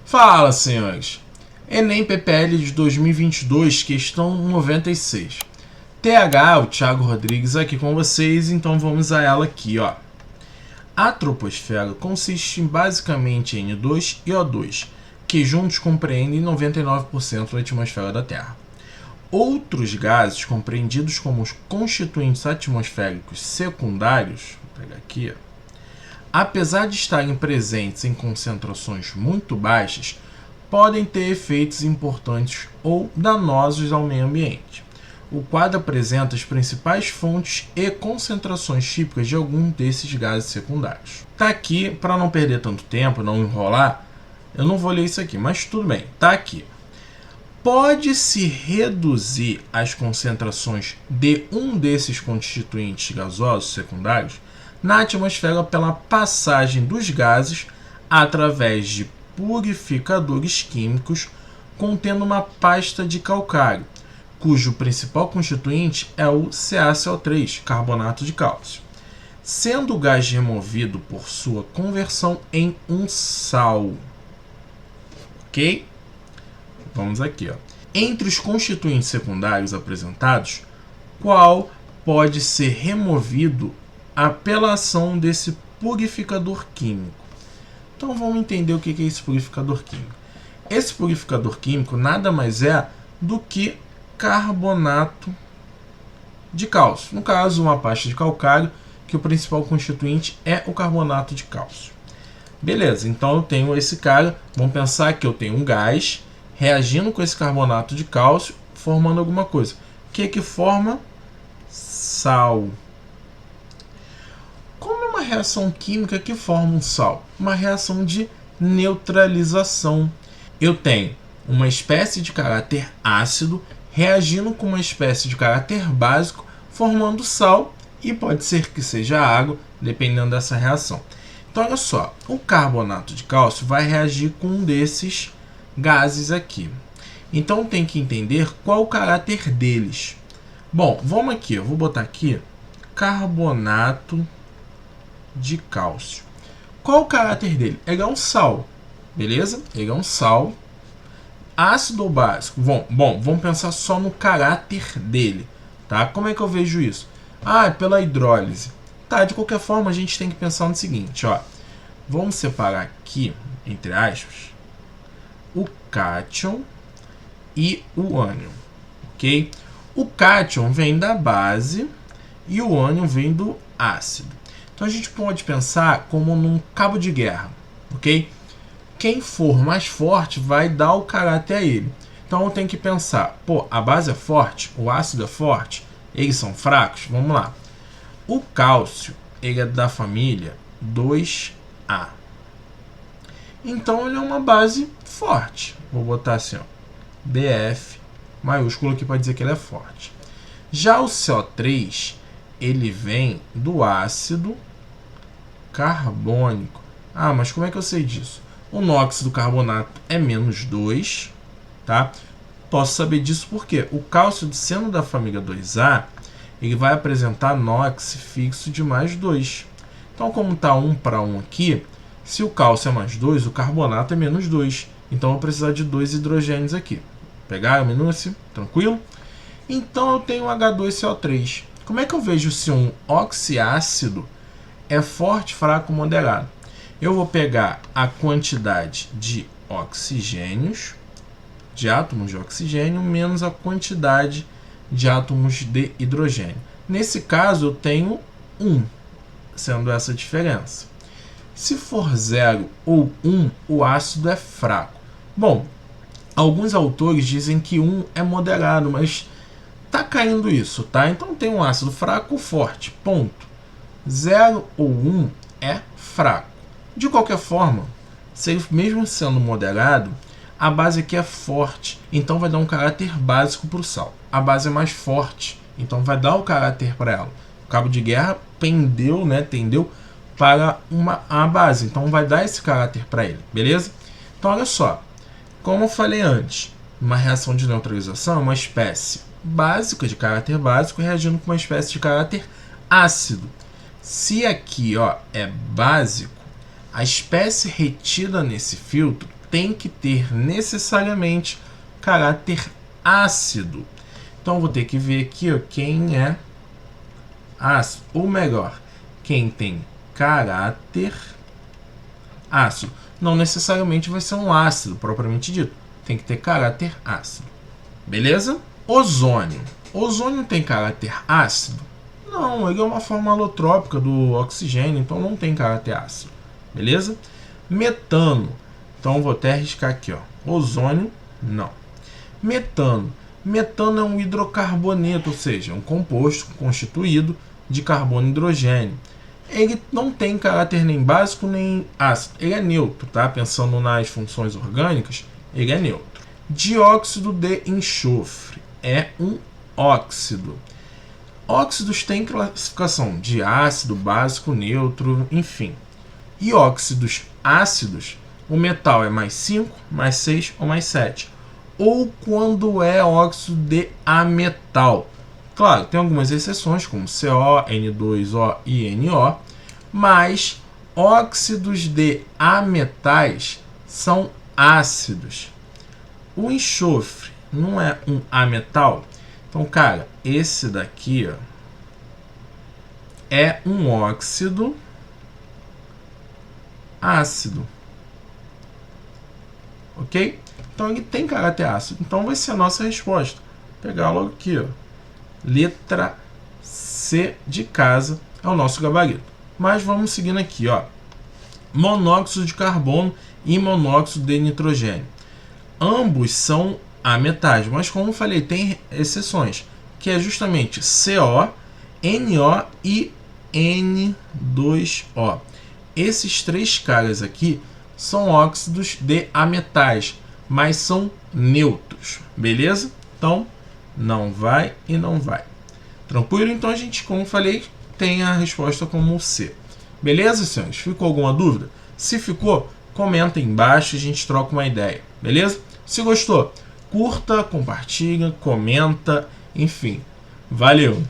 Fala, senhores! Enem PPL de 2022, questão 96. TH, o Thiago Rodrigues aqui com vocês, então vamos a ela aqui, ó. A troposfera consiste basicamente em N2 e O2, que juntos compreendem 99% da atmosfera da Terra. Outros gases compreendidos como os constituintes atmosféricos secundários, vou pegar aqui, ó, apesar de estarem presentes em concentrações muito baixas, podem ter efeitos importantes ou danosos ao meio ambiente. O quadro apresenta as principais fontes e concentrações típicas de algum desses gases secundários. Tá aqui, para não perder tanto tempo, não enrolar, eu não vou ler isso aqui, mas tudo bem, tá aqui. Pode-se reduzir as concentrações de um desses constituintes gasosos secundários na atmosfera pela passagem dos gases através de purificadores químicos contendo uma pasta de calcário, cujo principal constituinte é o CaCO3, carbonato de cálcio, sendo o gás removido por sua conversão em um sal. Ok? Vamos aqui, ó. Entre os constituintes secundários apresentados, qual pode ser removido pela ação desse purificador químico? Então vamos entender o que é esse purificador químico. Esse purificador químico nada mais é do que carbonato de cálcio. No caso, uma pasta de calcário, que o principal constituinte é o carbonato de cálcio. Beleza, então eu tenho esse cara, vamos pensar que eu tenho um gás reagindo com esse carbonato de cálcio, formando alguma coisa. O que é que forma? Sal. Como é uma reação química que forma um sal? Uma reação de neutralização. Eu tenho uma espécie de caráter ácido reagindo com uma espécie de caráter básico, formando sal, e pode ser que seja água, dependendo dessa reação. Então, olha só, o carbonato de cálcio vai reagir com um desses gases aqui. Então, tem que entender qual o caráter deles. Bom, vamos aqui, eu vou botar aqui carbonato de cálcio. Qual o caráter dele? Ele é um sal, beleza? Ele é um sal. Ácido ou básico? Bom, vamos pensar só no caráter dele, tá? Como é que eu vejo isso? É pela hidrólise. Tá, de qualquer forma, a gente tem que pensar no seguinte, ó. Vamos separar aqui, entre aspas, o cátion e o ânion, ok? O cátion vem da base e o ânion vem do ácido. Então a gente pode pensar como num cabo de guerra, ok? Quem for mais forte vai dar o caráter a ele. Então eu tenho que pensar, a base é forte, o ácido é forte, eles são fracos? Vamos lá. O cálcio, ele é da família 2A. Então ele é uma base forte. Vou botar assim, ó, BF maiúsculo aqui para dizer que ele é forte. Já o CO3, ele vem do ácido carbônico. Mas como é que eu sei disso? O NOx do carbonato é menos 2, tá? Posso saber disso porque o cálcio, sendo da família 2A, ele vai apresentar NOx fixo de mais 2. Então, como está 1 para 1 aqui, se o cálcio é mais 2, o carbonato é menos 2. Então, eu vou precisar de 2 hidrogênios aqui. Pegaram, minúcia? Tranquilo? Então, eu tenho H2CO3. Como é que eu vejo se um oxiácido é forte, fraco ou moderado? Eu vou pegar a quantidade de oxigênios, de átomos de oxigênio, menos a quantidade de átomos de hidrogênio. Nesse caso, eu tenho 1, sendo essa a diferença. Se for 0 ou 1, o ácido é fraco. Bom, alguns autores dizem que 1 é moderado, mas tá caindo isso, tá? Então tem um ácido fraco ou forte, ponto. 0 ou 1 é fraco. De qualquer forma, mesmo sendo moderado, a base aqui é forte, então vai dar um caráter básico para o sal. A base é mais forte, então vai dar o caráter para ela. O cabo de guerra tendeu para a base, então vai dar esse caráter para ele, beleza? Então olha só, como eu falei antes, uma reação de neutralização é uma espécie básica de caráter básico reagindo com uma espécie de caráter ácido. Se aqui, ó, é básico, a espécie retida nesse filtro tem que ter necessariamente caráter ácido. Então vou ter que ver aqui, ó, quem é ácido, ou melhor, quem tem caráter ácido. Não necessariamente vai ser um ácido propriamente dito, tem que ter caráter ácido. Beleza? Ozônio. Ozônio tem caráter ácido? Não, ele é uma forma alotrópica do oxigênio, então não tem caráter ácido. Beleza? Metano. Então vou até arriscar aqui, ó. Ozônio, não. Metano. Metano é um hidrocarboneto, ou seja, um composto constituído de carbono e hidrogênio. Ele não tem caráter nem básico nem ácido. Ele é neutro, tá? Pensando nas funções orgânicas, ele é neutro. Dióxido de enxofre é um óxido. Óxidos têm classificação de ácido, básico, neutro, enfim. E óxidos ácidos, o metal é mais 5, mais 6 ou mais 7. Ou quando é óxido de ametal. Claro, tem algumas exceções, como CO, N2O e NO, mas óxidos de ametais são ácidos. O enxofre não é um ametal? Então, cara, esse daqui, ó, é um óxido ácido. Ok? Então, ele tem caráter ácido. Então, vai ser a nossa resposta. Vou pegar logo aqui, ó. Letra C de casa é o nosso gabarito. Mas vamos seguindo aqui, ó. Monóxido de carbono e monóxido de nitrogênio. Ambos são ametais, mas como eu falei, tem exceções, que é justamente CO, NO e N2O. Esses três caras aqui são óxidos de ametais, mas são neutros, beleza? Então, não vai e não vai. Tranquilo? Então a gente, como eu falei, tem a resposta como C. Beleza, senhores? Ficou alguma dúvida? Se ficou, comenta aí embaixo e a gente troca uma ideia, beleza? Se gostou, curta, compartilha, comenta, enfim. Valeu!